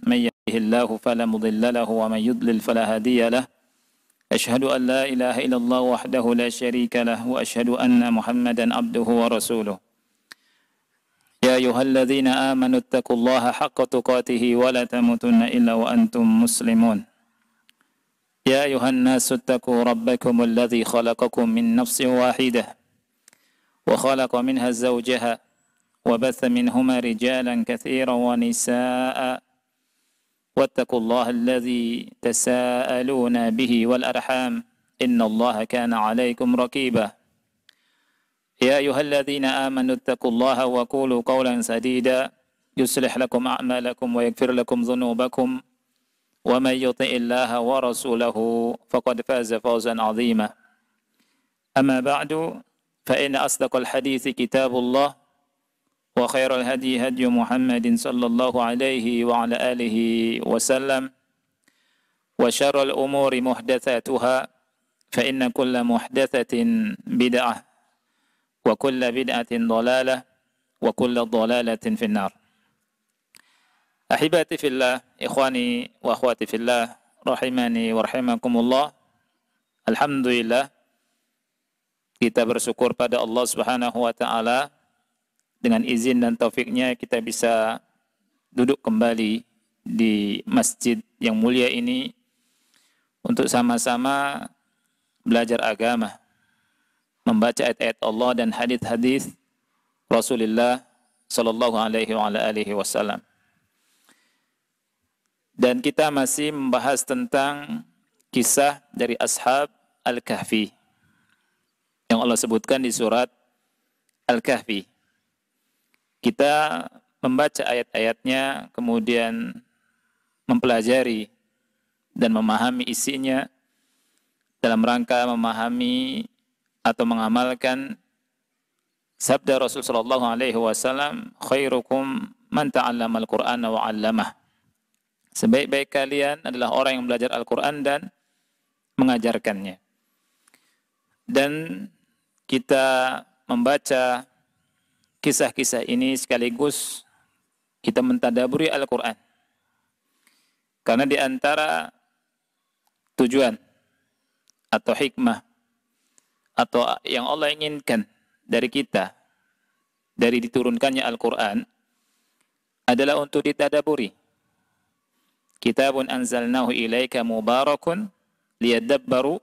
من يهده الله فلا مضل له ومن يضلل فلا هادي له أشهد أن لا إله إلا الله وحده لا شريك له وأشهد أن محمدا عبده ورسوله يا أيها الذين آمنوا اتقوا الله حق تقاته ولا تموتن إلا وأنتم مسلمون يا أيها الناس اتقوا ربكم الذي خلقكم من نفس واحدة وخلق منها زوجها وبث منهما رجالا كثيرا ونساء واتقوا الله الذي تساءلون به والأرحام إن الله كان عليكم رقيبا يا أيها الذين آمنوا اتقوا الله وقولوا قولا سديدا يصلح لكم أعمالكم ويغفر لكم ذنوبكم ومن يطع الله ورسوله فقد فاز فوزا عظيما أما بعد فإن أصدق الحديث كتاب الله وخير الهدي هدي محمد صلى الله عليه وعلى آله وسلم وشر الأمور محدثاتها فإن كل محدثة بدعة وكل بدعة ضلالة وكل ضلالة في النار. Ahibati fillah, ikhwani wa akhwati fillah, rahimani wa rahimakumullah. Alhamdulillah, kita bersyukur pada Allah Subhanahu wa taala, dengan izin dan taufiknya kita bisa duduk kembali di masjid yang mulia ini untuk sama-sama belajar agama, membaca ayat-ayat Allah dan hadis-hadis Rasulullah sallallahu alaihi wasallam. Dan kita masih membahas tentang kisah dari Ashab Al-Kahfi yang Allah sebutkan di surat Al-Kahfi. Kita membaca ayat-ayatnya, kemudian mempelajari dan memahami isinya dalam rangka memahami atau mengamalkan sabda Rasulullah sallallahu alaihi wasallam, khairukum man ta'allama al-Qur'ana wa 'allamah. Sebaik-baik kalian adalah orang yang belajar Al-Quran dan mengajarkannya. Dan kita membaca kisah-kisah ini sekaligus kita mentadaburi Al-Quran. Karena di antara tujuan atau hikmah atau yang Allah inginkan dari kita, dari diturunkannya Al-Quran, adalah untuk ditadaburi. Kitabun anzalnahu ilaika mubarakun liyadabbaru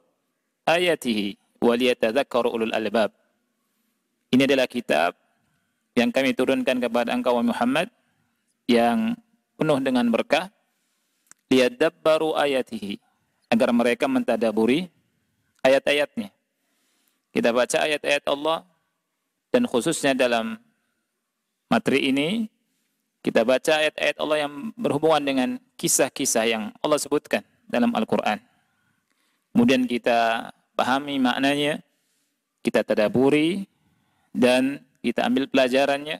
ayatihi wa liyatadhakkaru ulul albab. Ini adalah kitab yang kami turunkan kepada engkau Muhammad yang penuh dengan berkah, liyadabbaru ayatihi, agar mereka mentadaburi ayat-ayatnya. Kita baca ayat-ayat Allah dan khususnya dalam materi ini kita baca ayat-ayat Allah yang berhubungan dengan kisah-kisah yang Allah sebutkan dalam Al-Quran. Kemudian kita pahami maknanya, kita tadaburi, dan kita ambil pelajarannya.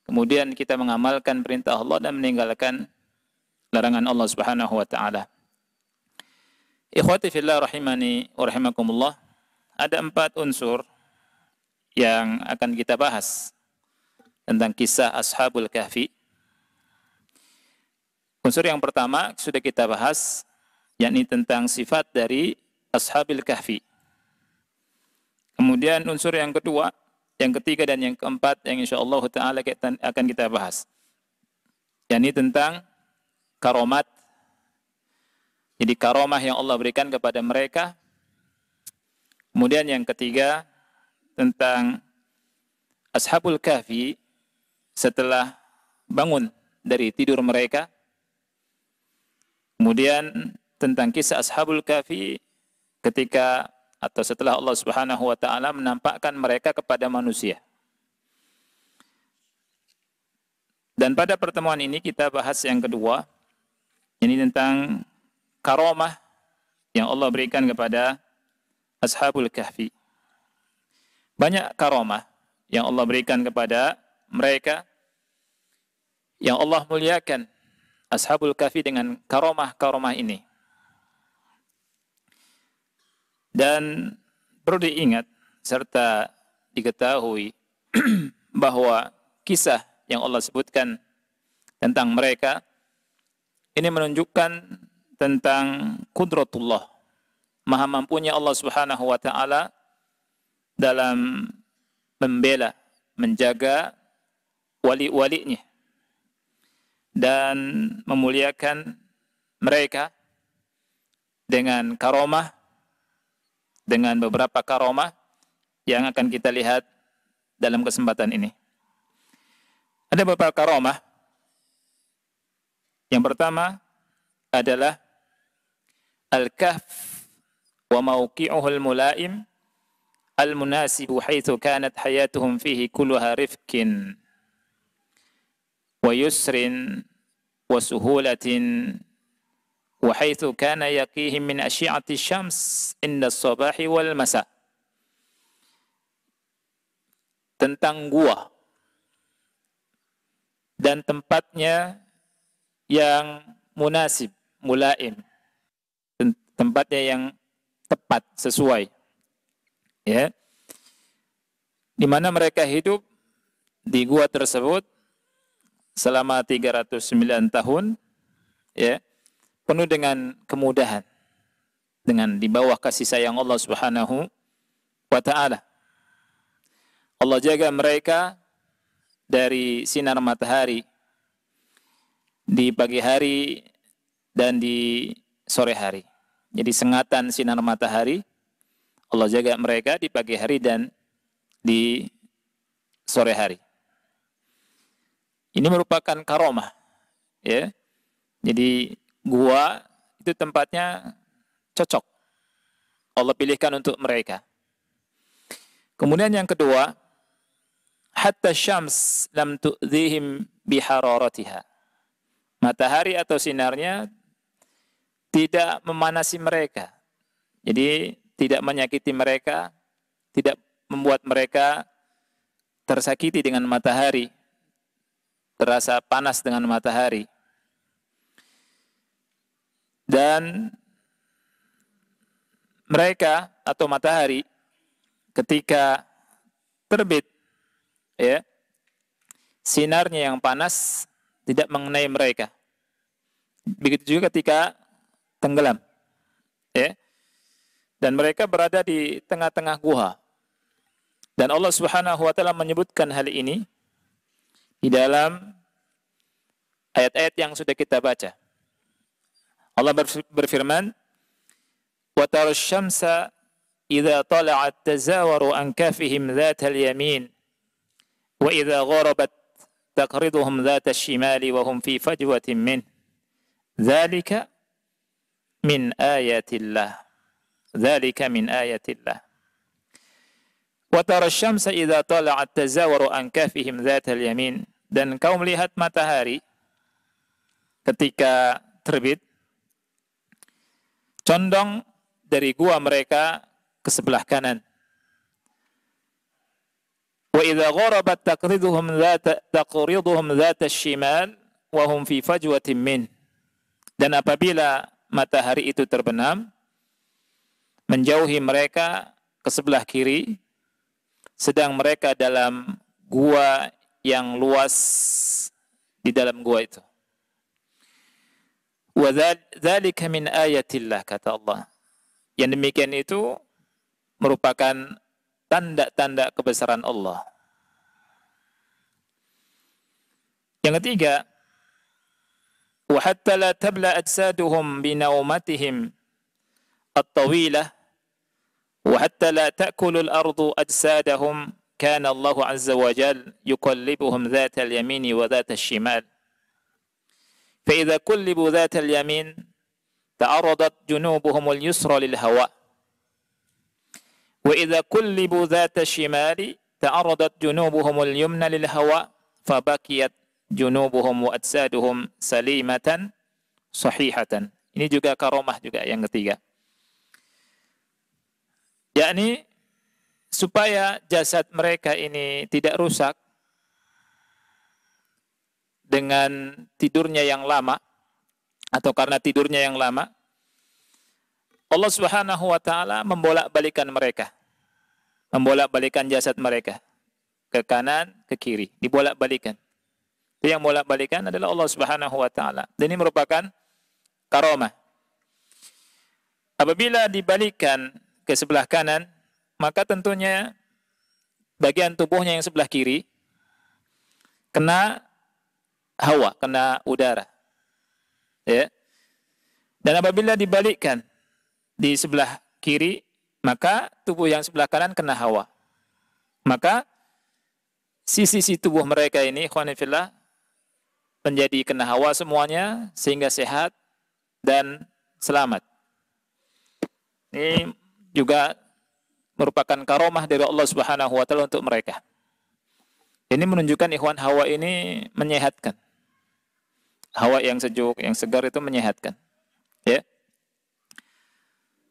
Kemudian kita mengamalkan perintah Allah dan meninggalkan larangan Allah Subhanahu wa taala. Ikhwati fillah rahimani wa rahimakumullah. Ada 4 unsur yang akan kita bahas tentang kisah Ashabul Kahfi. Unsur yang pertama sudah kita bahas, yakni tentang sifat dari Ashabul Kahfi. Kemudian unsur yang kedua, yang ketiga dan yang keempat yang insyaallah taala akan kita bahas, yakni tentang karomat. Jadi karomah yang Allah berikan kepada mereka. Kemudian yang ketiga tentang Ashabul Kahfi setelah bangun dari tidur mereka. Kemudian tentang kisah Ashabul Kahfi ketika atau setelah Allah Subhanahu wa taala menampakkan mereka kepada manusia. Dan pada pertemuan ini kita bahas yang kedua, ini tentang karomah yang Allah berikan kepada Ashabul Kahfi. Banyak karomah yang Allah berikan kepada mereka, yang Allah muliakan Ashabul Kahfi dengan karomah-karomah ini. Dan perlu diingat serta diketahui bahwa kisah yang Allah sebutkan tentang mereka Ini menunjukkan tentang qudratullah, maha mampunya Allah Subhanahu wa taala dalam membela, menjaga wali-walinya dan memuliakan mereka dengan karomah, dengan beberapa karomah yang akan kita lihat dalam kesempatan ini. Ada beberapa karomah. Yang pertama adalah al-kahf wa mawqi'uhul mulaim al-munasibu haitsu kanat hayatuhum fihi kulluha rifqin wa yusrin wa suhulatin wa haitsu kana yaqihim min asyi'ati syams inda as-sabahi wal masa. Tentang gua dan tempatnya yang munasib, mulaim, tempatnya yang tepat, sesuai, ya, di mana mereka hidup di gua tersebut selama 309 tahun, ya, penuh dengan kemudahan, dengan di bawah kasih sayang Allah Subhanahu wa taala. Allah jaga mereka dari sinar matahari di pagi hari dan di sore hari. Jadi sengatan sinar matahari Allah jaga mereka di pagi hari dan di sore hari. Ini merupakan karomah, ya. Jadi gua itu tempatnya cocok, Allah pilihkan untuk mereka. Kemudian yang kedua, hatta syams lam tu'dhihim bihararatiha. Matahari atau sinarnya tidak memanasi mereka. Jadi tidak menyakiti mereka, tidak membuat mereka tersakiti dengan matahari, terasa panas dengan matahari. Dan mereka atau matahari ketika terbit, ya, sinarnya yang panas tidak mengenai mereka. Begitu juga ketika tenggelam, ya. Dan mereka berada di tengah-tengah gua. Dan Allah Subhanahu wa taala menyebutkan hal ini di dalam ayat-ayat yang sudah kita baca. Allah berfirman, "Wa taras syamsa idza tala'at tazawaru an kafihim dhatal yamin wa idza gharabat taqriduhum dhata shimali wa hum fi fajwatin min dzalika min ayatillah dzalika min ayatillah wa tara asy-syamsa idza tala'at tazawaru an kafihim dhatal yamin." Dan kau melihat matahari ketika terbit condong dari gua mereka ke sebelah kanan. Wa idza gharabat taqriduhum dhata asy-shimal wa hum fi fajwatin min. Dan apabila matahari itu terbenam, menjauhi mereka ke sebelah kiri, sedang mereka dalam gua yang luas di dalam gua itu. Wa dzalika min ayatillah, kata Allah. Yang demikian itu merupakan tanda-tanda kebesaran Allah. Yang ketiga, wa hatta la tabla ajsaduhum bi naumatihim at-tawilah wa hatta la ta'kulu al-ardu ajsadahum kana Allah azza wa jalla yuqallibuhum dhata al-yamini wa dhata al-shimal. Fa idza kullibu dhata al-yamin ta'aradat junubuhum al-yusra lil-hawa. وإذا كلبوا ذات الشمال تعرضت جنوبهم اليمنى للهواء فبكيت جنوبهم وأجسادهم سليمة صحيحة. Ini juga karomah juga yang ketiga. Yakni supaya jasad mereka ini tidak rusak dengan tidurnya yang lama atau karena tidurnya yang lama, Allah Subhanahu wa taala membolak-balikan mereka. Membolak-balikan jasad mereka ke kanan, ke kiri, dibolak-balikan. Itu yang bolak-balikan adalah Allah Subhanahu wa taala. Dan ini merupakan karomah. Apabila dibalikkan ke sebelah kanan, maka tentunya bagian tubuhnya yang sebelah kiri kena hawa, kena udara. Ya. Dan apabila dibalikkan di sebelah kiri, maka tubuh yang sebelah kanan kena hawa. Maka sisi-sisi tubuh mereka ini, ikhwani fillah, menjadi kena hawa semuanya, sehingga sehat dan selamat. Ini juga merupakan karomah dari Allah Subhanahu wa taala untuk mereka. Ini menunjukkan ikhwan, hawa ini menyehatkan. Hawa yang sejuk, yang segar itu menyehatkan. Ya.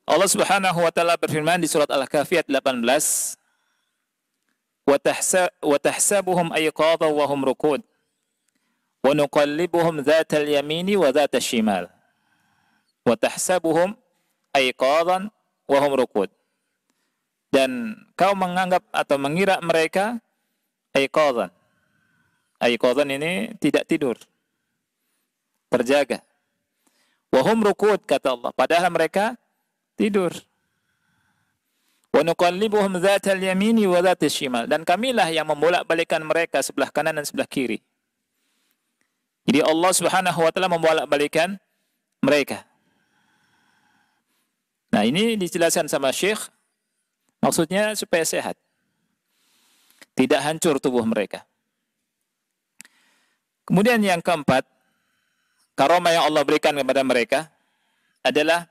Allah Subhanahu wa taala berfirman di surat Al-Kahfi ayat 18, "Wa tahsabuhum ayqadhan wa hum rukud, wa nuqallibuhum dzatal yamini wa dzatal shimal. Wa tahsabuhum ayqadhan wa hum rukud." Dan kau menganggap atau mengira mereka ayqadhan. Ayqadhan ini tidak tidur, terjaga. Wa hum rukud, kata Allah, padahal mereka tidur. Wa nuqallibuhum dzatal yamini wa dzatal shimal, dan kamilah yang membolak-balikkan mereka sebelah kanan dan sebelah kiri. Jadi Allah Subhanahu wa taala membolak-balikkan mereka. Nah, ini dijelaskan sama Syekh, maksudnya supaya sehat, tidak hancur tubuh mereka. Kemudian yang keempat, karomah yang Allah berikan kepada mereka adalah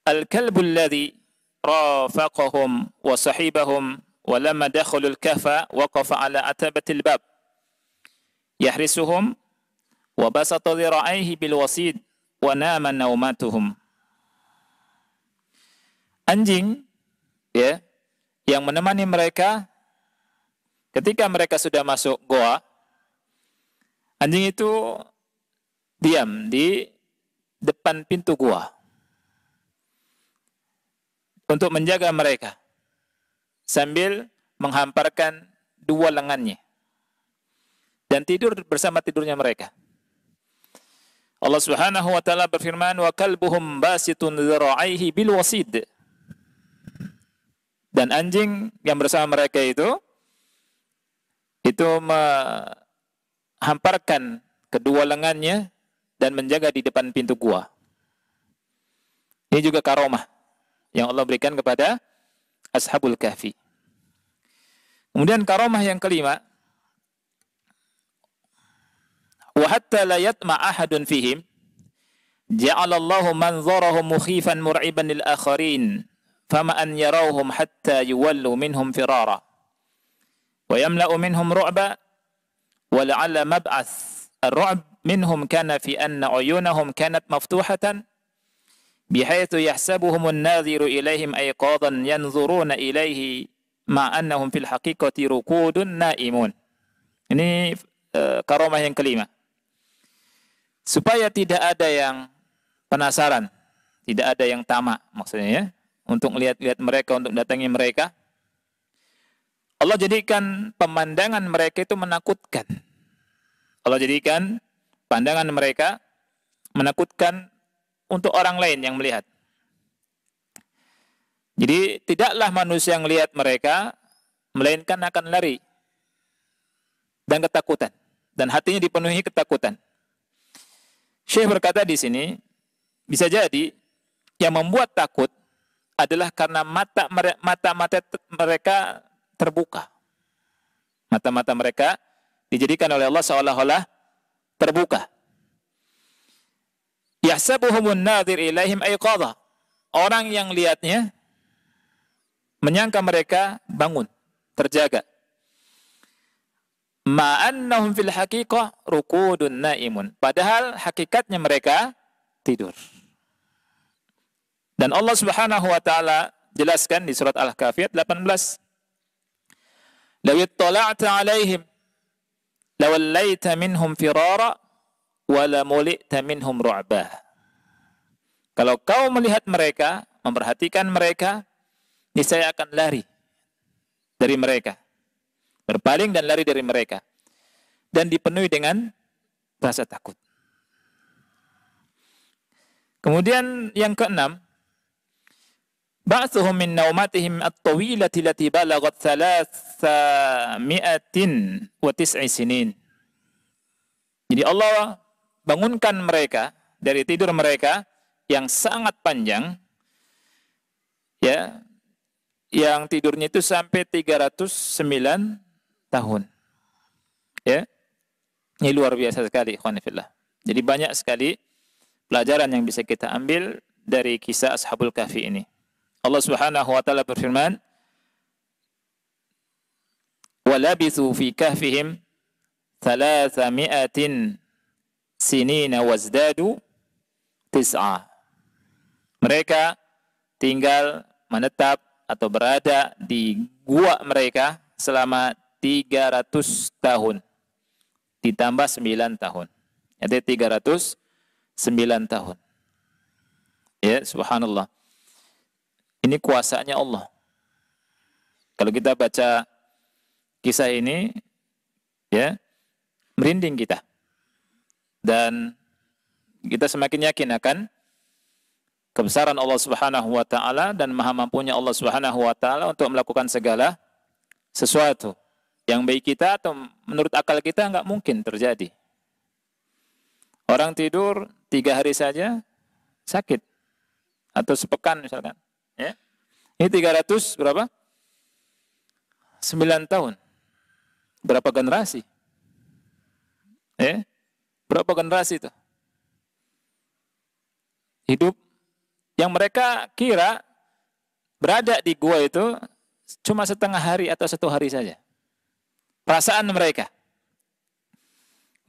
al-kalbul ladzi rafaqahum wa sahibahum wa lamma dakhalul kahfa waqafa ala atabatil bab yahrisuhum wa basata dhira'aihi bil wasid wa nama naumatuhum. Anjing, ya, yang menemani mereka ketika mereka sudah masuk goa, anjing itu diam di depan pintu gua untuk menjaga mereka sambil menghamparkan dua lengannya dan tidur bersama tidurnya mereka. Allah Subhanahu wa taala berfirman, "Wa kalbuhum basitun dzira'aihi bil wasid." Dan anjing yang bersama mereka itu menghamparkan kedua lengannya dan menjaga di depan pintu gua. Ini juga karomah yang Allah berikan kepada Ashabul Kahfi. Kemudian karomah yang kelima, wa hatta la yatma ahadun fihim ja'alallahu manzarahum mukhifan mur'iban lil akharin fama an yarawhum hatta yuwallu minhum firara wa yamla'u minhum ru'ba wa la'alla mab'ath ar-ru'b minhum kana fi anna uyunahum kanat maftuhatan bihaitsu yahsabuhum an-nadhiru ilaihim ayqadan yanzuruna ilaihi ma annahum fil haqiqati ruqudun naimun. Ini karomah yang kelima. Supaya tidak ada yang penasaran, tidak ada yang tamak, maksudnya ya, untuk melihat-lihat mereka, untuk datangi mereka. Allah jadikan pemandangan mereka itu menakutkan. Allah jadikan pandangan mereka menakutkan untuk orang lain yang melihat. Jadi tidaklah manusia yang melihat mereka, melainkan akan lari dan ketakutan, dan hatinya dipenuhi ketakutan. Syekh berkata di sini, bisa jadi yang membuat takut adalah karena mata mereka terbuka. Mata-mata mereka dijadikan oleh Allah seolah-olah terbuka. Yahsabuhumun nadhir ilaihim ayqadha. Orang yang lihatnya menyangka mereka bangun, terjaga. Ma'annahum fil haqiqah ruqudun naimun. Padahal hakikatnya mereka tidur. Dan Allah Subhanahu wa taala jelaskan di surat Al-Kahfi 18. Law ittala'ta 'alaihim lawallaita minhum firara wa lamuli'ta minhum ru'ba. Kalau kau melihat mereka, memperhatikan mereka, niscaya akan lari dari mereka. Berpaling dan lari dari mereka. Dan dipenuhi dengan rasa takut. Kemudian yang keenam, ba'thuhum min naumatihim at-tawilati lati balagat 309 sinin. Jadi Allah bangunkan mereka dari tidur mereka yang sangat panjang, ya, yang tidurnya itu sampai 309 tahun. Ya. Ini luar biasa sekali, ikhwan fillah. Jadi banyak sekali pelajaran yang bisa kita ambil dari kisah Ashabul Kahfi ini. Allah Subhanahu wa taala berfirman, "Wa labithu fi kahfihim 300 sinina wazdadu tis'a." Mereka tinggal menetap atau berada di gua mereka selama 300 tahun. Ditambah 9 tahun. Jadi 309 tahun. Ya, subhanallah. Ini kuasanya Allah. Kalau kita baca kisah ini, ya, merinding kita. Dan kita semakin yakin akan kebesaran Allah Subhanahu wa taala dan maha mampunya Allah Subhanahu wa taala untuk melakukan segala sesuatu yang baik kita atau menurut akal kita enggak mungkin terjadi. Orang tidur 3 hari saja sakit atau sepekan misalkan, ya. Ini 300 berapa? 9 tahun. Berapa generasi? Ya? Berapa generasi itu? Hidup yang mereka kira berada di gua itu cuma setengah hari atau 1 hari saja. Perasaan mereka.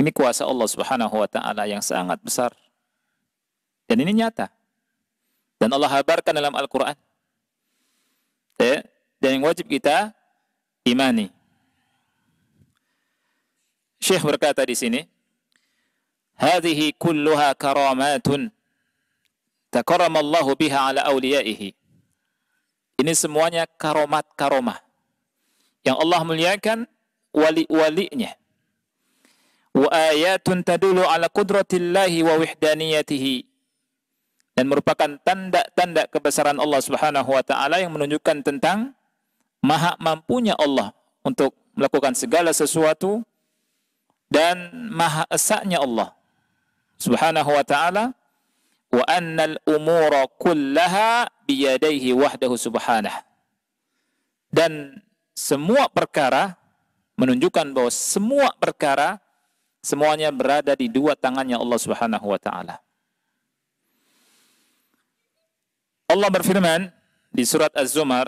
Ini kuasa Allah Subhanahu wa taala yang sangat besar. Dan ini nyata. Dan Allah habarkan dalam Al-Qur'an. Ya, dan yang wajib kita imani. Syekh berkata di sini, "Hadhihi kulluha karamatun takaramallahu biha ala awliyaihi." Ini semuanya karomat-karomah yang Allah muliakan wali-walinya. Wa ayatun tadulu ala qudratillahi wa wahdaniyatihi. Dan merupakan tanda-tanda kebesaran Allah Subhanahu wa taala yang menunjukkan tentang maha mampunya Allah untuk melakukan segala sesuatu dan maha esanya Allah Subhanahu wa taala, wa annal umura kullaha biyadaihi wahdahu subhanahu. Dan semua perkara menunjukkan bahwa semua perkara semuanya berada di 2 tangannya Allah Subhanahu wa taala. Allah berfirman di surat Az-Zumar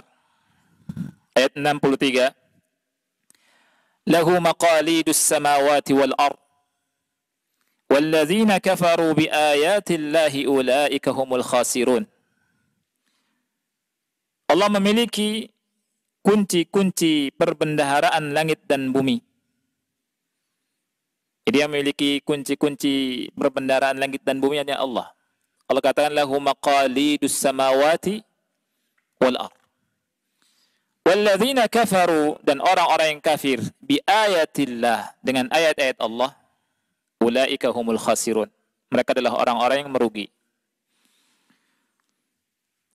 ayat 63, "Lahu maqalidus samawati wal ard walladzina kafaru biayati Allahi ulaika humul khasirun." Allah memiliki kunci-kunci perbendaharaan langit dan bumi. Jadi Dia memiliki kunci-kunci perbendaharaan langit dan bumi hanya Allah. Allah katakan lahu maqalidus samawati wal ard. Walladzina kafaru, dan orang-orang yang kafir bi ayatillah, dengan ayat-ayat Allah, ulaika humul khasirun. Mereka adalah orang-orang yang merugi.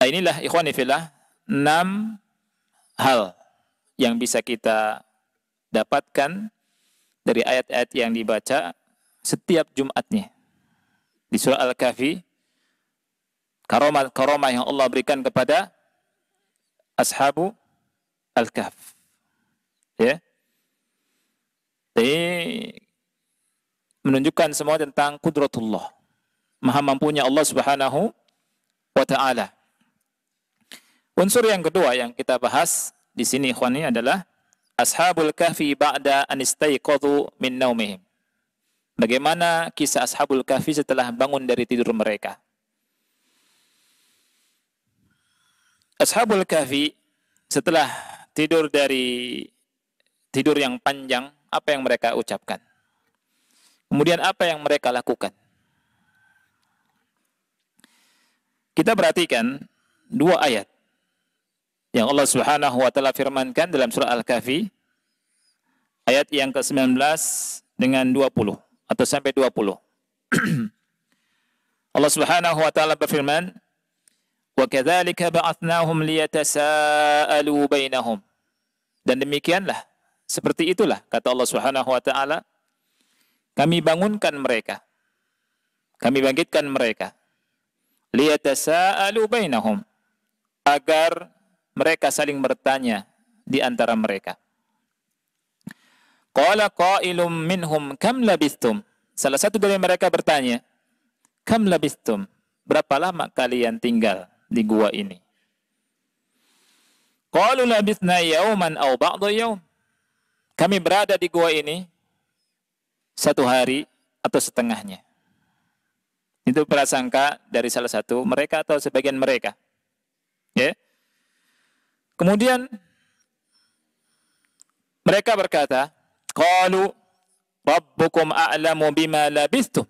Nah, inilah ikhwani fillah 6 hal yang bisa kita dapatkan dari ayat-ayat yang dibaca setiap Jumatnya di surah Al-Kahfi. Karomah yang Allah berikan kepada Ashabu Al-Kahf. Ya. Ini menunjukkan semua tentang kudratullah, maha mampunya Allah Subhanahu wa taala. Unsur yang kedua yang kita bahas di sini ikhwani adalah Ashabul Kahfi ba'da an istayqadhu min naumihim. Bagaimana kisah Ashabul Kahfi setelah bangun dari tidur mereka? Ashabul Kahfi setelah tidur dari tidur yang panjang, apa yang mereka ucapkan? Kemudian apa yang mereka lakukan? Kita perhatikan 2 ayat yang Allah Subhanahu wa taala firmankan dalam surah Al-Kahfi ayat yang ke-19 dengan 20 atau sampai 20. Allah Subhanahu wa taala berfirman, "Wa kadzalika ba'atsnahum liyatasaalu bainahum." Dan demikianlah, seperti itulah kata Allah Subhanahu wa taala, kami bangunkan mereka. Kami bangkitkan mereka. Liyatasaalu bainahum, agar mereka saling bertanya di antara mereka. Qala qailum minhum kam labistum. Salah satu dari mereka bertanya, kam labistum? Berapa lama kalian tinggal di gua ini? Qalu labithna yauman aw ba'da yaum. Kami berada di gua ini 1 hari atau setengahnya. Itu prasangka dari salah satu mereka atau sebagian mereka. Ya. Kemudian mereka berkata, qalu rabbukum a'lamu bima labistum.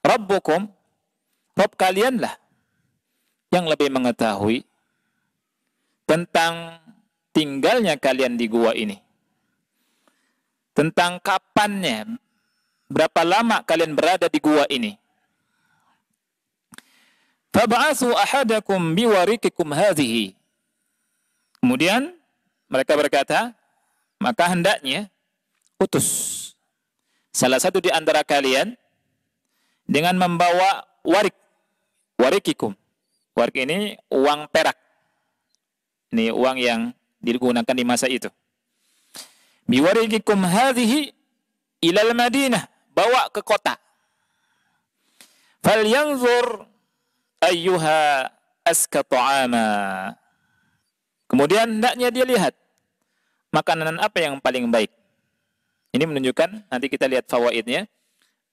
Rabbukum, Rabb kalianlah yang lebih mengetahui tentang tinggalnya kalian di gua ini. Tentang kapannya, berapa lama kalian berada di gua ini. Fab'atsu ahadakum biwarikikum hadhihi. Kemudian mereka berkata, maka hendaknya utus salah satu di antara kalian dengan membawa warikikum. Warik ini uang perak. Ini uang yang digunakan di masa itu. Biwarikikum hadhihi ilal Madinah, bawa ke kota. Falyanzur ayyuha aska ta'ama. Kemudian hendaknya dia lihat makanan apa yang paling baik. Ini menunjukkan, nanti kita lihat fawaidnya,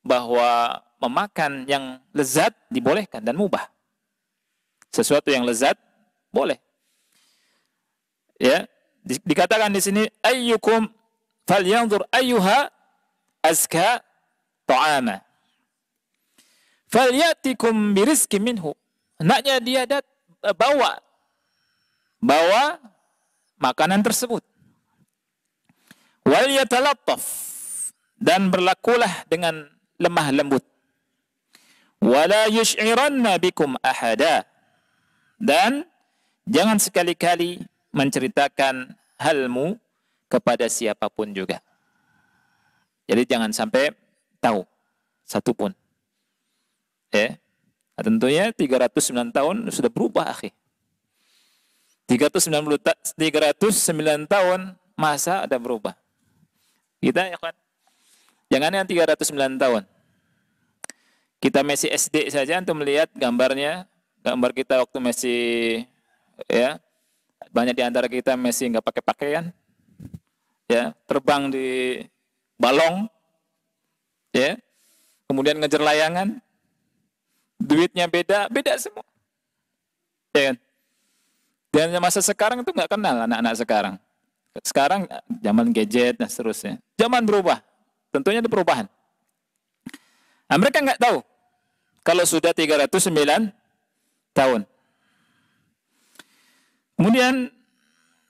bahwa memakan yang lezat dibolehkan dan mubah. Sesuatu yang lezat boleh. Ya, dikatakan di sini ayyukum falyanzur ayyuha azka ta'ama. Falyatikum birizqin minhu. Hendaknya dia bawa makanan tersebut. Wal yatalattaf, dan berlakulah dengan lemah lembut. Wala yush'iranna bikum ahada, dan jangan sekali-kali menceritakan halmu kepada siapapun juga. Jadi jangan sampai tahu satupun. Ya. Nah, tentunya 309 tahun sudah berubah, akhi. 309 tahun masa ada berubah. Kita ya kan, jangan yang 309 tahun. Kita masih SD saja untuk melihat gambarnya, gambar kita waktu masih, ya, banyak di antara kita masih nggak pakai pakaian, ya, terbang di balong, ya, kemudian ngejar layangan, duitnya beda semua, ya kan? Dan masa sekarang itu nggak kenal anak-anak sekarang. Sekarang zaman gadget dan seterusnya. Zaman berubah. Tentunya ada perubahan. Nah, mereka nggak tahu kalau sudah 309 tahun. Kemudian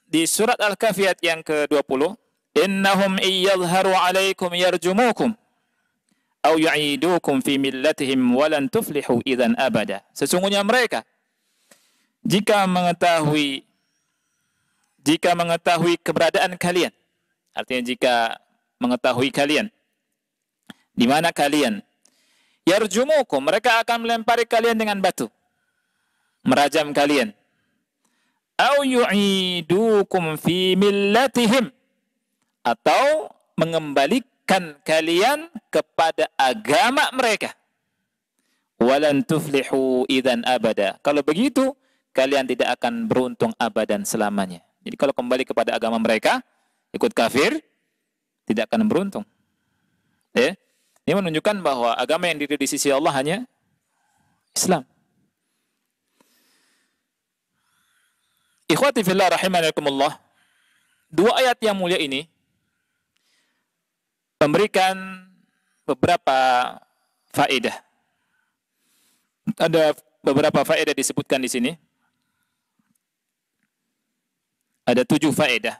di surat Al-Kahfi yang ke-20, innahum iyyadhharu 'alaikum yarjumukum aw yu'idukum fi millatihim wa lan tuflihu idzan abada. Sesungguhnya mereka jika mengetahui keberadaan kalian, artinya jika mengetahui kalian di mana kalian, yarjumukum, mereka akan melempari kalian dengan batu, merajam kalian, au yu'idukum fi millatihim, atau mengembalikan kalian kepada agama mereka, walan tuflihu idzan abada. Kalau begitu kalian tidak akan beruntung abadan selamanya. Jadi kalau kembali kepada agama mereka, ikut kafir, tidak akan beruntung. Ya. Ini menunjukkan bahwa agama yang diri di sisi Allah hanya Islam. Ikhwati fillah rahimakumullah. 2 ayat yang mulia ini memberikan beberapa faedah. Ada beberapa faedah disebutkan di sini. Ada 7 faedah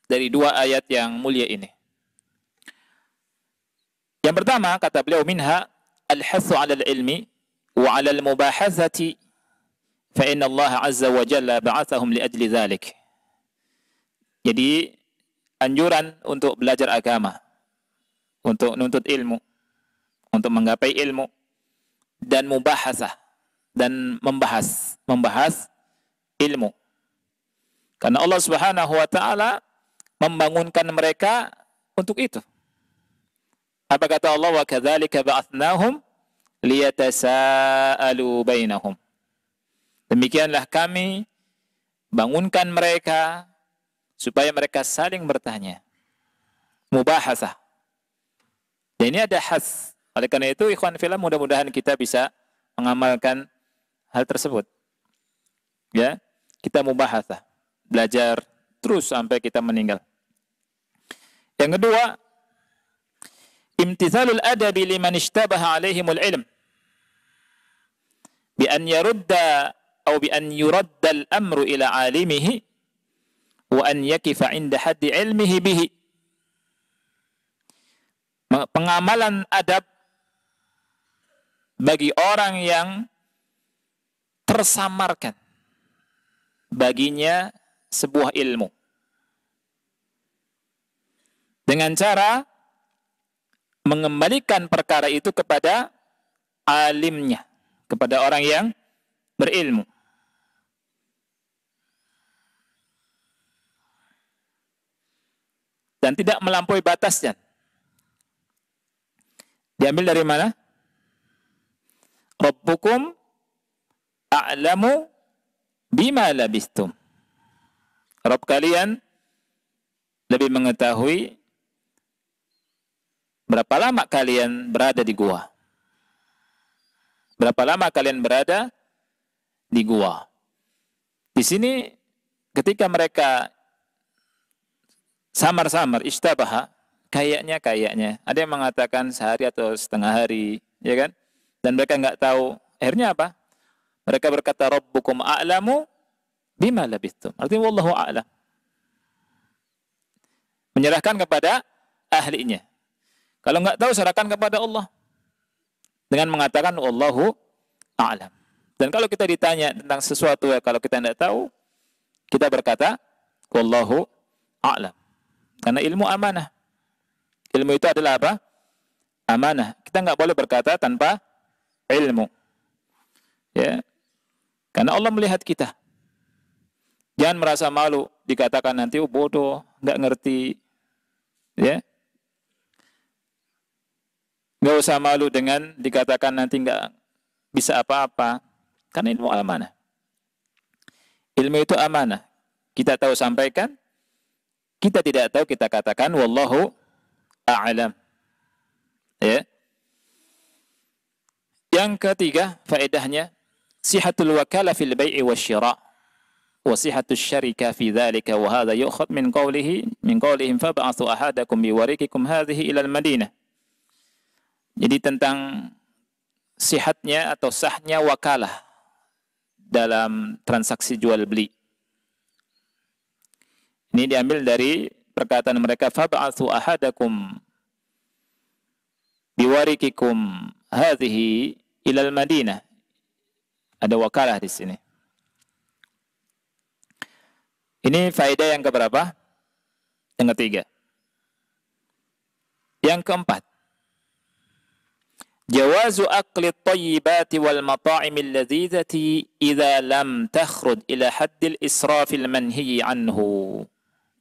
dari 2 ayat yang mulia ini. Yang pertama, kata beliau, minha al-hathu 'ala al-ilmi wa 'ala al-mubahathati fa inna Allah 'azza wa jalla ba'athahum li ajli dzalik. Jadi anjuran untuk belajar agama, untuk nuntut ilmu, untuk menggapai ilmu, dan mubahasah, dan membahas ilmu. Karena Allah Subhanahu wa taala membangunkan mereka untuk itu. Apa kata Allah? Wa kadzalika ba'athnahum liyatasaalu bainahum. Demikianlah kami bangunkan mereka supaya mereka saling bertanya. Mubahasah. Dan ini ada has. Oleh karena itu, ikhwan fillah, mudah-mudahan kita bisa mengamalkan hal tersebut. Ya, kita mubahasah, belajar terus sampai kita meninggal. Yang kedua, imtithalul adabi liman ishtabaha alaihimul ilm bi an yarudda atau bi an yuradda al-amru ila alimihi wa an yakifa 'inda haddi ilmihi bihi. Pengamalan adab bagi orang yang tersamarkan baginya sebuah ilmu dengan cara mengembalikan perkara itu kepada alimnya, kepada orang yang berilmu. Dan tidak melampaui batasnya. Diambil dari mana? Rabbukum a'lamu bima labistum. Rabb kalian lebih mengetahui berapa lama kalian berada di gua. Berapa lama kalian berada di gua. Di sini ketika mereka samar-samar, istabaha, kayaknya. Ada yang mengatakan sehari atau setengah hari, ya kan? Dan mereka nggak tahu. Akhirnya apa? Mereka berkata, Rabbukum a'lamu bima labithum. Artinya, wallahu a'lam. Menyerahkan kepada ahlinya. Kalau nggak tahu, serahkan kepada Allah. Dengan mengatakan, wallahu a'lam. Dan kalau kita ditanya tentang sesuatu, kalau kita tidak tahu, kita berkata, wallahu a'lam. Karena ilmu amanah. Ilmu itu adalah apa? Amanah. Kita nggak boleh berkata tanpa ilmu. Ya. Karena Allah melihat kita. Jangan merasa malu dikatakan nanti bodoh, nggak ngerti. Ya. Nggak usah malu dengan dikatakan nanti nggak bisa apa-apa. Karena ilmu amanah. Ilmu itu amanah. Kita tahu sampaikan. Kita tidak tahu, kita katakan wallahu a'lam. Ya. Yang ketiga, faedahnya sihatul wakala fil bai'i wasyira' wa sihatus syarika fi dzalika wa hadha yu'khadh min qawlihim fab'athu ahadakum biwarikikum hadhihi ila al-Madinah. Jadi tentang sihatnya atau sahnya wakalah dalam transaksi jual beli. Ini diambil dari perkataan mereka, fab'athu ahadakum biwarikikum hadhihi ilal Madinah. Ada wakalah di sini. Ini faedah yang keberapa? Yang ketiga. Yang keempat, jawazu akli at-tayyibati wal mata'imil ladzizati idza lam takhrud ila haddil israfil manhiyi anhu.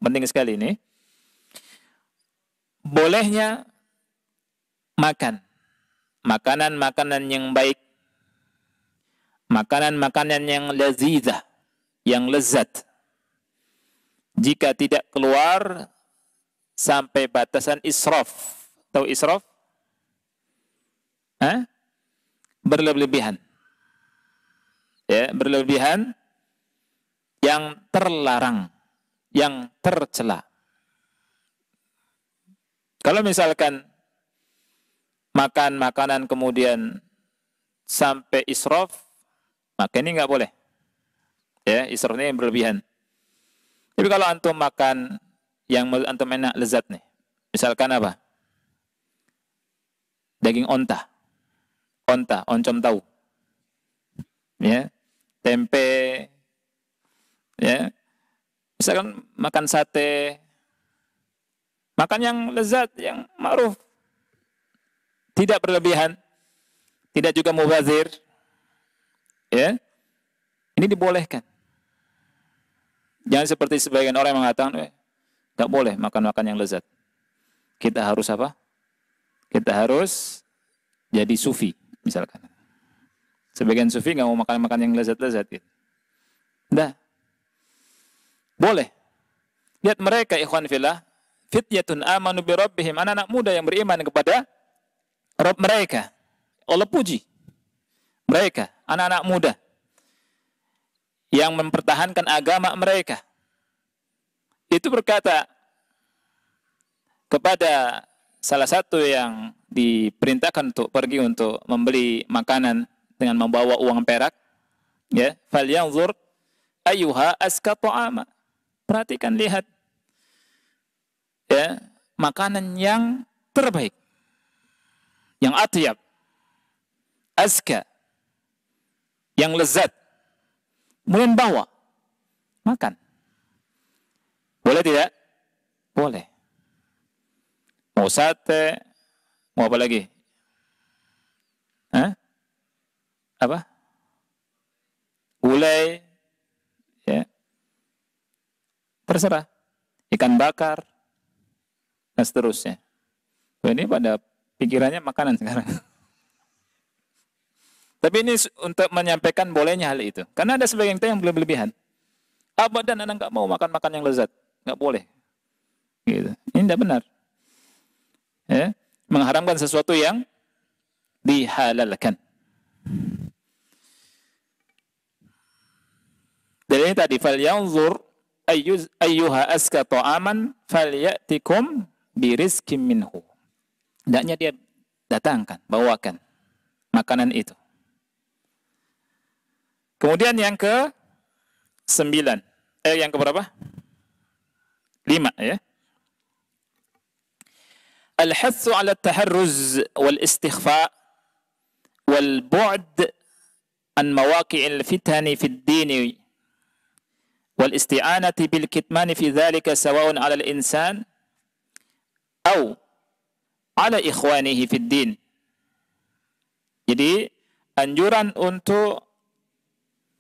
Penting sekali ini. Bolehnya makan makanan-makanan yang baik, makanan-makanan yang lazizah, yang lezat, jika tidak keluar sampai batasan israf. Tahu israf? Berlebihan. Ya, berlebihan yang terlarang, yang tercela. Kalau misalkan makan makanan kemudian sampai israf, maka ini nggak boleh. Ya, israfnya yang berlebihan. Tapi kalau antum makan yang antum enak, lezat nih. Misalkan apa? Daging onta. onta, oncom tahu. Ya, tempe, ya. Misalkan makan sate, makan yang lezat, yang ma'ruf. Tidak berlebihan, tidak juga mubazir. Ya. Ini dibolehkan. Jangan seperti sebagian orang yang mengatakan, enggak boleh makan-makan yang lezat. Kita harus apa? Kita harus jadi sufi, misalkan. Sebagian sufi enggak mau makan-makan yang lezat-lezat gitu. Enggak. Boleh. Lihat mereka, ikhwan fillah, fityatun amanu bi rabbihim, anak-anak muda yang beriman kepada Rabb mereka. Allah puji mereka, anak-anak muda yang mempertahankan agama mereka. Itu berkata kepada salah satu yang diperintahkan untuk pergi untuk membeli makanan dengan membawa uang perak, ya, falyanzur ayyuha azka ta'ama. Perhatikan, lihat, ya, makanan yang terbaik, yang atyab, azka, yang lezat. Kemudian bawa, makan. Boleh tidak? Boleh. Mau sate, mau apa lagi? Hah? Apa? Gulai, ya. Terserah. Ikan bakar, dan seterusnya. Ini pada pikirannya makanan sekarang. Tapi ini untuk menyampaikan bolehnya hal itu. Karena ada sebagian kita yang berlebihan. Abadan anak nggak mau makan-makan yang lezat. Nggak boleh. Gitu. Ini tidak benar. Ya. Mengharamkan sesuatu yang dihalalkan. Dari ini tadi, falyanzur ayyuha aska ta'aman falyatikum birizkim minhu. Hendaknya dia datangkan, bawakan makanan itu. Kemudian yang ke-9. Yang ke berapa? 5, ya. Al-hatsu 'ala at-taharruz wal istikhfa wal bu'd an mawaqi'il fitani fid din wal isti'anati bil kitman fi dhalika sawa'un 'ala al-insan aw 'ala ikhwanihi fid din. Jadi anjuran untuk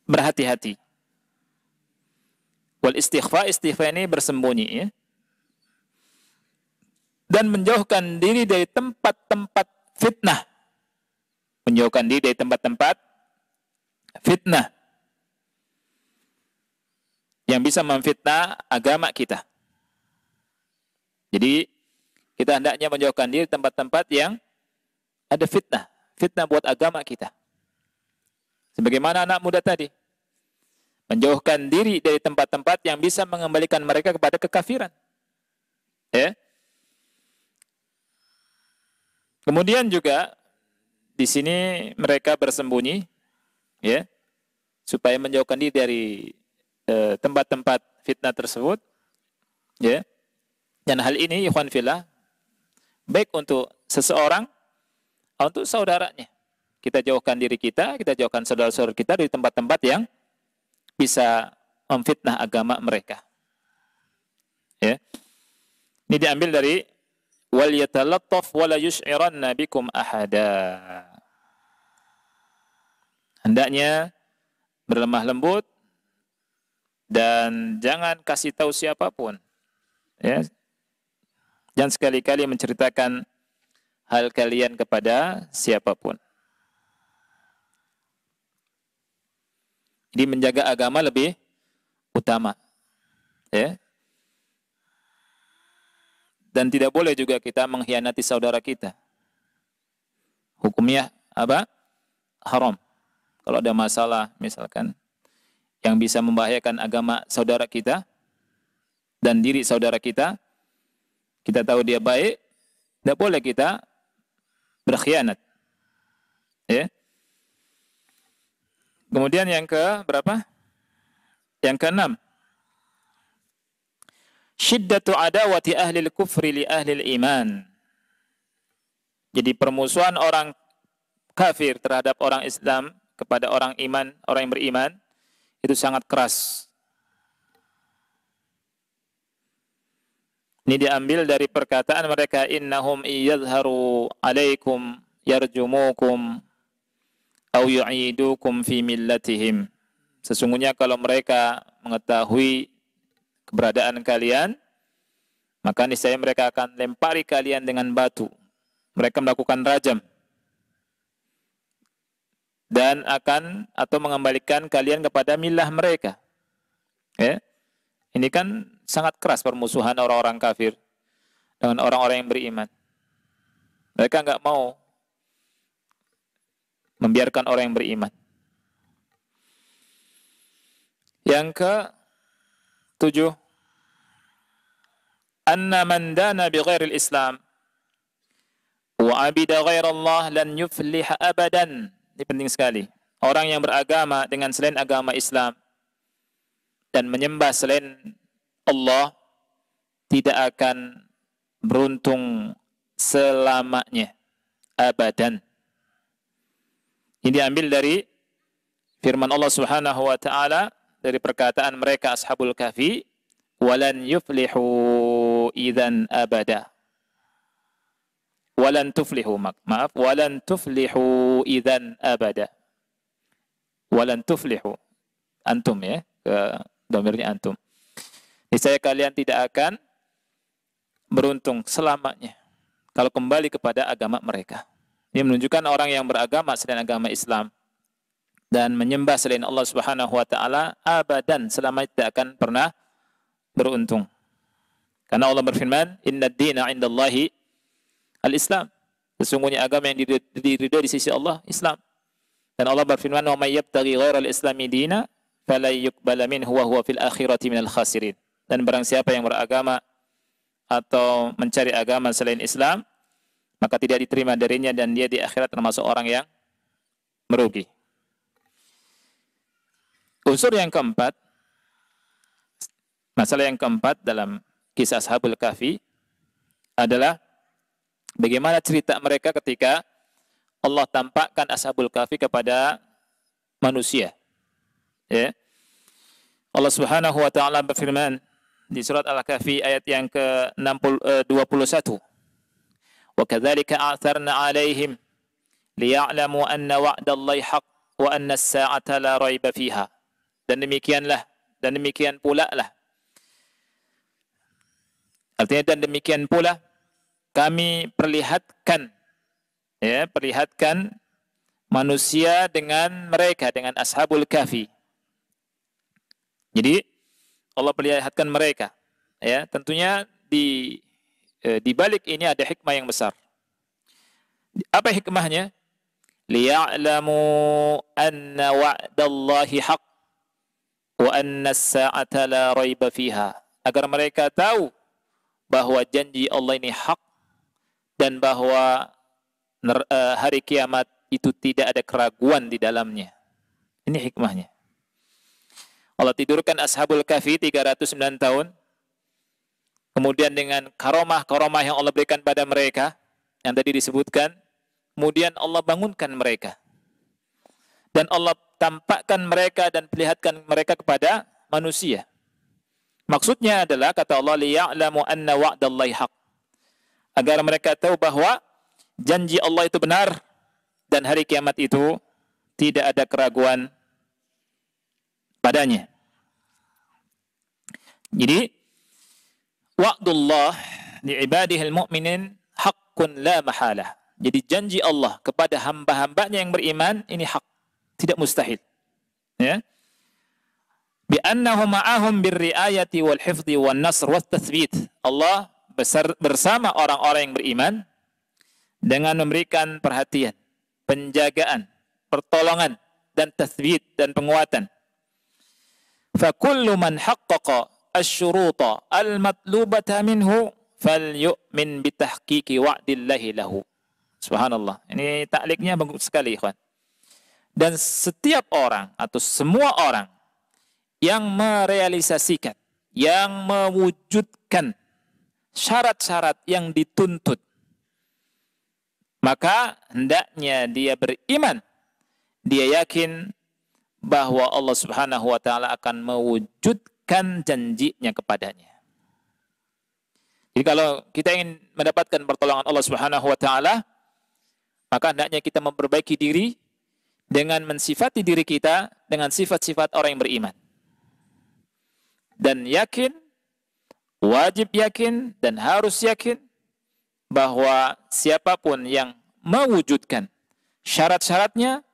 berhati-hati. Wal istighfa, istighfa ini bersembunyi, ya. Dan menjauhkan diri dari tempat-tempat fitnah. Menjauhkan diri dari tempat-tempat fitnah yang bisa memfitnah agama kita. Jadi kita hendaknya menjauhkan diri tempat-tempat yang ada fitnah, fitnah buat agama kita. Sebagaimana anak muda tadi, menjauhkan diri dari tempat-tempat yang bisa mengembalikan mereka kepada kekafiran. Ya. Kemudian juga di sini mereka bersembunyi, ya, supaya menjauhkan diri dari tempat-tempat fitnah tersebut, ya. Dan hal ini, ikhwan fillah, baik untuk seseorang, untuk saudaranya. Kita jauhkan diri kita jauhkan saudara-saudara kita dari tempat-tempat yang bisa memfitnah agama mereka. Ya. Ini diambil dari wal yatalattaf wala yush'iranna bikum ahada. Hendaknya berlemah lembut dan jangan kasih tahu siapapun. Ya. Jangan sekali-kali menceritakan hal kalian kepada siapapun. Jadi menjaga agama lebih utama. Ya. Dan tidak boleh juga kita mengkhianati saudara kita. Hukumnya apa? Haram. Kalau ada masalah misalkan yang bisa membahayakan agama saudara kita dan diri saudara kita tahu dia baik, tidak boleh kita berkhianat. Ya. Kemudian yang ke berapa? Yang ke-6. Syiddatu adawati ahli al-kufri li ahli al-iman. Jadi permusuhan orang kafir terhadap orang Islam, kepada orang iman, orang yang beriman, itu sangat keras. Ini diambil dari perkataan mereka, innahum iyadharu alaikum yarjumukum au yu'idukum fi millatihim. Sesungguhnya kalau mereka mengetahui keberadaan kalian, maka niscaya mereka akan lempari kalian dengan batu. Mereka melakukan rajam dan akan atau mengembalikan kalian kepada milah mereka. Ya. Ini kan sangat keras permusuhan orang-orang kafir dengan orang-orang yang beriman. Mereka enggak mau membiarkan orang yang beriman. Yang ke-7, anna man dana bi ghairil Islam wa abida ghairallah lan yuflih abadan. Ini penting sekali. Orang yang beragama dengan selain agama Islam dan menyembah selain Allah tidak akan beruntung selamanya, abadan. Ini diambil dari firman Allah Subhanahu wa taala dari perkataan mereka Ashabul Kahfi, walan yuflihu idzan abada. Walan tuflihu, maaf, walan tuflihu idzan abada. Walan tuflihu, antum ya, domirnya antum. Niscaya kalian tidak akan beruntung selamanya kalau kembali kepada agama mereka. Ini menunjukkan orang yang beragama selain agama Islam dan menyembah selain Allah Subhanahu wa taala abadan, selamanya tidak akan pernah beruntung. Karena Allah berfirman, "Innad dina 'indallahi al-Islam." Sesungguhnya agama yang diridhai di sisi Allah Islam. Dan Allah berfirman, "Wa may yabtaghi ghairal islami dina fala yuqbala minhu wa huwa fil akhirati minal khasirin." Dan barang siapa yang beragama atau mencari agama selain Islam, maka tidak diterima darinya dan dia di akhirat termasuk orang yang merugi. Unsur yang keempat, masalah yang keempat dalam kisah Ashabul Kahfi adalah bagaimana cerita mereka ketika Allah tampakkan Ashabul Kahfi kepada manusia. Ya. Allah Subhanahu wa taala berfirman di surat Al-Kahfi ayat yang ke-21. Wa kadzalika a'tharna 'alaihim liya'lamu anna wa'dallahi haqq wa anna as-sa'ata la raiba fiha. Dan demikian pula lah. Artinya dan demikian pula kami perlihatkan manusia dengan mereka, dengan Ashabul Kahfi. Jadi Allah perlihatkan mereka, ya, tentunya di balik ini ada hikmah yang besar. Apa hikmahnya? Liya'lamu anna wa'dallahi haqq wa anna as-sa'ata la raiba fiha. Agar mereka tahu bahwa janji Allah ini hak dan bahwa hari kiamat itu tidak ada keraguan di dalamnya. Ini hikmahnya. Allah tidurkan Ashabul Kahfi 309 tahun. Kemudian dengan karomah-karomah yang Allah berikan pada mereka, yang tadi disebutkan, kemudian Allah bangunkan mereka. Dan Allah tampakkan mereka dan perlihatkan mereka kepada manusia. Maksudnya adalah, kata Allah, liya'lamu anna wa'dallahi haq. Agar mereka tahu bahwa janji Allah itu benar dan hari kiamat itu tidak ada keraguan padanya. Jadi wa'dullah li'ibadihil mu'minin haqqun la mahalah. Jadi janji Allah kepada hamba-hambanya yang beriman ini hak, tidak mustahil. Ya. Bi annahu ma'ahum birriayati wal hifdhi wan nasr wat tathbit. Allah bersama orang-orang yang beriman dengan memberikan perhatian, penjagaan, pertolongan dan tathbit dan penguatan. Fa kullu man haqqaqa asy-syuruta al-matlubata minhu falyu'min bitahqiqi wa'dillahi lahu. Subhanallah. Ini takliknya bagus sekali, ikhwan. Dan setiap orang atau semua orang yang merealisasikan, yang mewujudkan syarat-syarat yang dituntut maka hendaknya dia beriman. Dia yakin bahwa Allah Subhanahu wa taala akan mewujudkan janjinya kepadanya. Jadi kalau kita ingin mendapatkan pertolongan Allah Subhanahu wa taala, maka hendaknya kita memperbaiki diri dengan mensifati diri kita dengan sifat-sifat orang yang beriman. Dan yakin, wajib yakin dan harus yakin bahwa siapapun yang mewujudkan syarat-syaratnya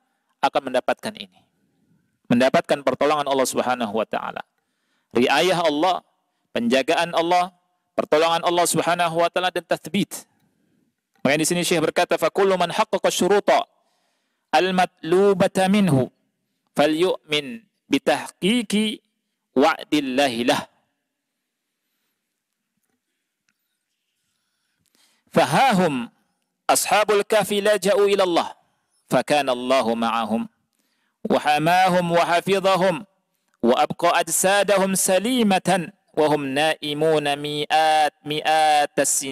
akan mendapatkan ini. Mendapatkan pertolongan Allah Subhanahu wa taala. Riayah Allah, penjagaan Allah, pertolongan Allah Subhanahu wa taala dan tathbit. Makanya di sini Syekh berkata, fa kullu man haqqaqa syuruta al-matlubata minhu falyu'min bitahqiqi wa'dillahi lah. Fahahum ashabul kahfi laja'u ila Allah fakana Allahu ma'ahum wa hamahum wa hafizahum wa abqa ajsadahum salimatan wa hum naimuna mi'atis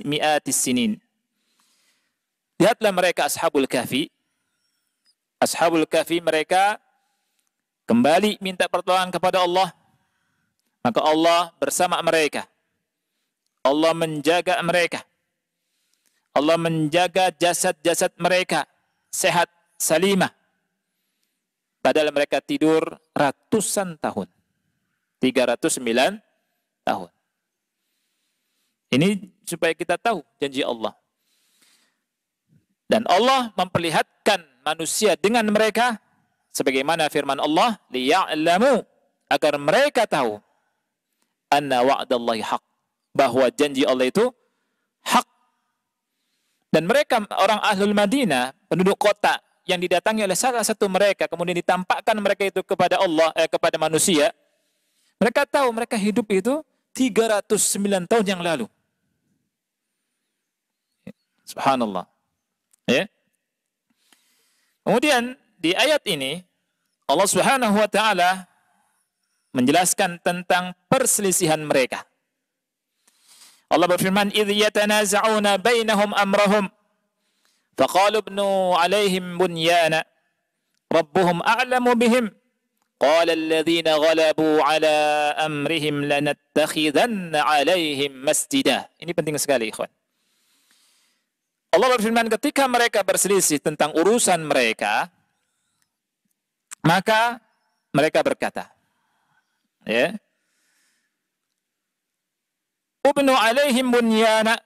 sinin. Lihatlah mereka ashabul kahfi. Ashabul kahfi mereka kembali minta pertolongan kepada Allah. Maka Allah bersama mereka. Allah menjaga mereka. Allah menjaga jasad-jasad mereka sehat, salimah. Padahal mereka tidur ratusan tahun. 309 tahun. Ini supaya kita tahu janji Allah. Dan Allah memperlihatkan manusia dengan mereka sebagaimana firman Allah, liya'lamu, agar mereka tahu anna wa'dallahi haq, bahwa janji Allah itu hak. Dan mereka orang Ahlul Madinah, penduduk kota yang didatangi oleh salah satu mereka, kemudian ditampakkan mereka itu kepada Allah, kepada manusia. Mereka tahu mereka hidup itu 309 tahun yang lalu. Subhanallah. Ya. Kemudian di ayat ini Allah Subhanahu wa taala menjelaskan tentang perselisihan mereka. Allah berfirman, "Idz yatanaza'una bainahum amrahum faqalu ibnu 'alaihim bunyana rabbuhum a'lamu bihim qala alladhina ghalabu 'ala amrihim lanattakhidanna 'alaihim masjida." Ini penting sekali, ikhwan. Allah berfirman, ketika mereka berselisih tentang urusan mereka, maka mereka berkata, ya, ubnu alaihim bunyana,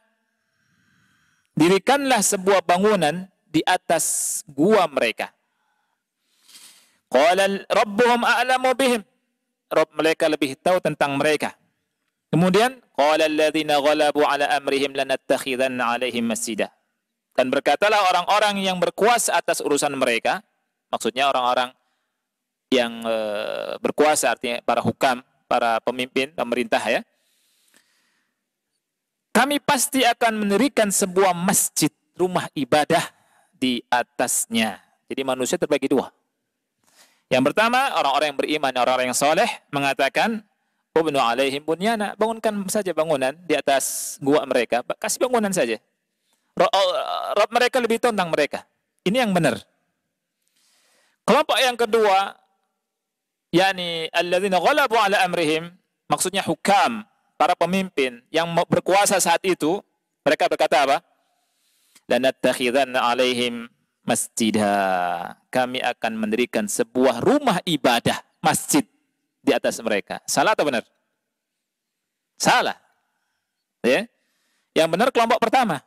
dirikanlah sebuah bangunan di atas gua mereka. Qala rabbuhum a'lamu bihim, Rabb mereka lebih tahu tentang mereka. Kemudian qala alladhina ghalabu ala amrihim lanattakhidanna alaihim masjida. Dan berkatalah orang-orang yang berkuasa atas urusan mereka, maksudnya orang-orang yang berkuasa, artinya para hukam, para pemimpin, pemerintah, ya. Kami pasti akan mendirikan sebuah masjid, rumah ibadah di atasnya. Jadi manusia terbagi dua. Yang pertama, orang-orang yang beriman, orang-orang yang soleh, mengatakan, ubnu alaihim bunyana, bangunkan saja bangunan di atas gua mereka, kasih bangunan saja. Rabb mereka lebih tahu tentang mereka. Ini yang benar. Kelompok yang kedua, yakni alladzina ghalabu ala amrihim, maksudnya hukam, para pemimpin yang berkuasa saat itu, mereka berkata apa? Lanattakhidanna alaihim masjidah. Kami akan mendirikan sebuah rumah ibadah, masjid di atas mereka. Salah atau benar? Salah. Ya. Yang benar kelompok pertama.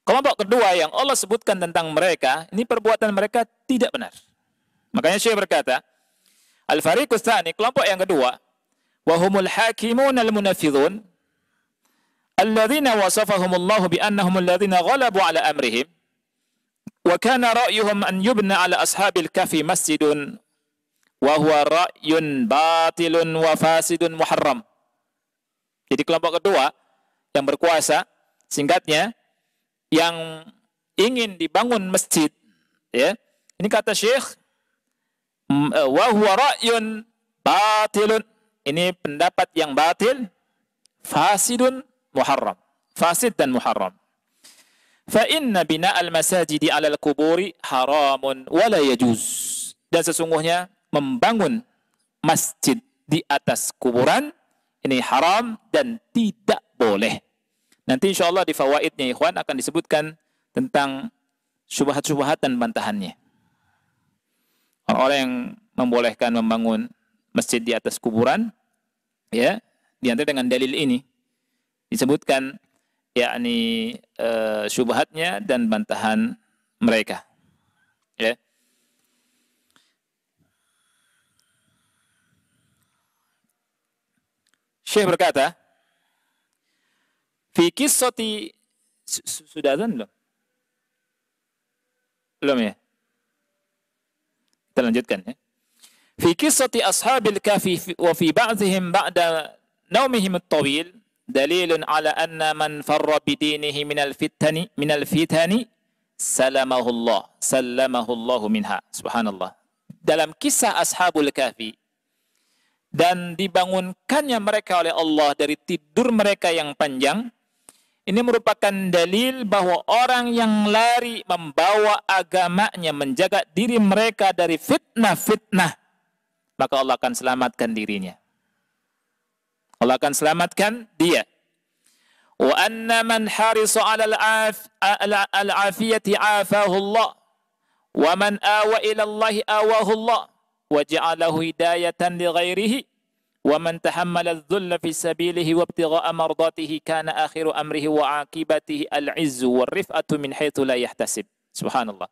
Kelompok kedua yang Allah sebutkan tentang mereka, ini perbuatan mereka tidak benar. Makanya Syekh berkata, al-fariqus tsani, kelompok yang kedua, wa humul hakimun al-munaffidhun alladzina wasafahumullahu bi annahum alladzina ghalabu ala amrihim wa kana ra'yuhum an yubna ala ashabil kahfi masjidun wa huwa ra'yun batilun wa fasidun muharram. Jadi kelompok kedua yang berkuasa, singkatnya, yang ingin dibangun masjid, ya. Ini kata Syekh, wa huwa ra'yun batilun. Ini pendapat yang batil, fasidun muharram. Fasid dan muharram. fa inna bina'al masajidi 'alal quburi haramun wa la yajuz. Dan sesungguhnya membangun masjid di atas kuburan ini haram dan tidak boleh. Nanti insyaallah di fawaidnya ikhwan akan disebutkan tentang syubhat-syubhat dan bantahannya. Orang-orang yang membolehkan membangun masjid di atas kuburan, ya, diantara dengan dalil ini disebutkan yakni syubhatnya dan bantahan mereka. Ya. Syekh berkata, fi qissati sudah azan belum? Belum ya? Kita lanjutkan ya. Fi qissati ashabil kahfi wa fi ba'dihim ba'da naumihim at-tawil dalilun ala anna man farra bidinihi minal fitani salamahu Allah minha. Subhanallah. Dalam kisah ashabul kahfi dan dibangunkannya mereka oleh Allah dari tidur mereka yang panjang, ini merupakan dalil bahwa orang yang lari membawa agamanya, menjaga diri mereka dari fitnah-fitnah, maka Allah akan selamatkan dirinya. Allah akan selamatkan dia. Wa anna man harisa 'ala al-'afiyati 'afahu Allah. Wa man awa ila Allah awahu Allah. Wa ja'alahu hidayatan li ghairihi. Wa man tahammala adh-dhulla fi sabilihi wa ibtigha'a mardatihi kana akhiru amrihi wa 'aqibatihi al-'izzu war rif'atu min haitsu la yahtasib. Subhanallah.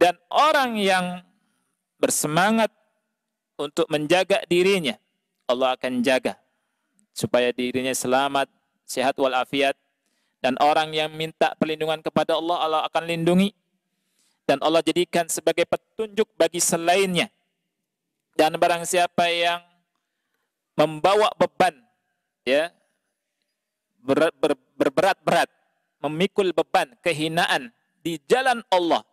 Dan orang yang bersemangat untuk menjaga dirinya, Allah akan jaga supaya dirinya selamat, sehat walafiat. Dan orang yang minta perlindungan kepada Allah, Allah akan lindungi. Dan Allah jadikan sebagai petunjuk bagi selainnya. Dan barang siapa yang membawa beban, ya, berberat-berat, memikul beban, kehinaan di jalan Allah,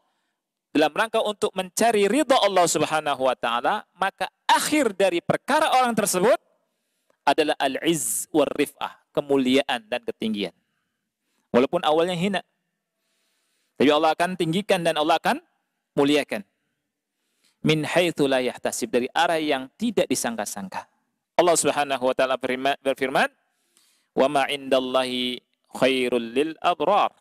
dalam rangka untuk mencari ridha Allah Subhanahu wa taala, maka akhir dari perkara orang tersebut adalah al-izz war rif'ah, kemuliaan dan ketinggian. Walaupun awalnya hina, tapi Allah akan tinggikan dan Allah akan muliakan. Min haitsu la yahtasib, dari arah yang tidak disangka-sangka. Allah Subhanahu wa taala berfirman, "Wa ma 'indallahi khairul lil abrar."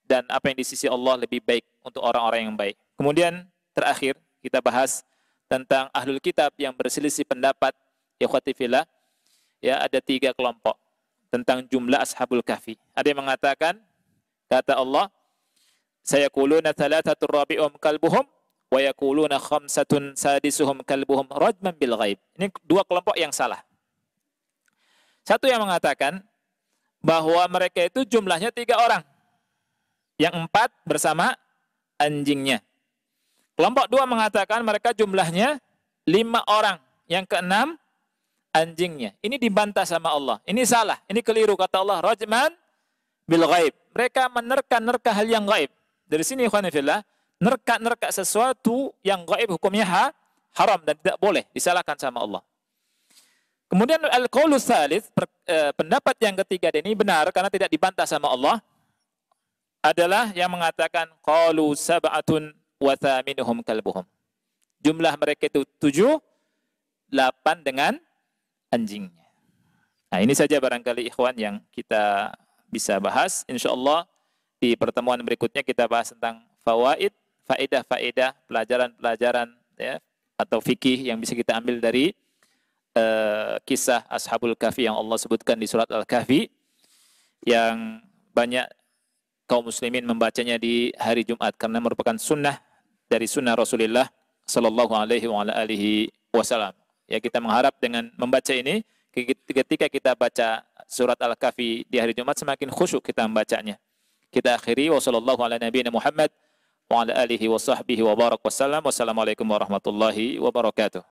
Dan apa yang di sisi Allah lebih baik untuk orang-orang yang baik. Kemudian terakhir kita bahas tentang ahlul kitab yang berselisih pendapat, ikhwati fillah. Ya, ada 3 kelompok tentang jumlah ashabul kahfi. Ada yang mengatakan, kata Allah, sayaquluna thalathatun rabi'uhum kalbuhum wa yaquluna khamsatun sadisuhum kalbuhum rajman bil ghaib. Ini 2 kelompok yang salah. Satu yang mengatakan bahwa mereka itu jumlahnya 3 orang. Yang 4 bersama anjingnya. Kelompok 2 mengatakan mereka jumlahnya 5 orang. Yang ke-6 anjingnya. Ini dibantah sama Allah. Ini salah, ini keliru, kata Allah, rajman bil ghaib. Mereka menerka-nerka hal yang gaib. Dari sini ikhwan fillah, nerka-nerka sesuatu yang gaib hukumnya haram dan tidak boleh, disalahkan sama Allah. Kemudian al-qaulu tsalits, pendapat yang ketiga ini benar karena tidak dibantah sama Allah, adalah yang mengatakan qalu sab'atun wa thaminuhum kalbuhum. Jumlah mereka itu 7, 8 dengan anjingnya. Nah, ini saja barangkali ikhwan yang kita bisa bahas. InsyaAllah di pertemuan berikutnya kita bahas tentang fawaid, faedah-faedah, pelajaran-pelajaran, ya, atau fikih yang bisa kita ambil dari kisah Ashabul Kahfi yang Allah sebutkan di surat Al-Kahfi, yang banyak kaum muslimin membacanya di hari Jumat karena merupakan sunnah dari sunnah Rasulullah sallallahu alaihi wasallam. Ya, kita mengharap dengan membaca ini, ketika kita baca surat Al-Kahfi di hari Jumat, semakin khusyuk kita membacanya. Kita akhiri, wa sallallahu ala nabiyina Muhammad wa ala alihi wa sahbihi wa barak wa sallam. Wassalamualaikum warahmatullahi wabarakatuh.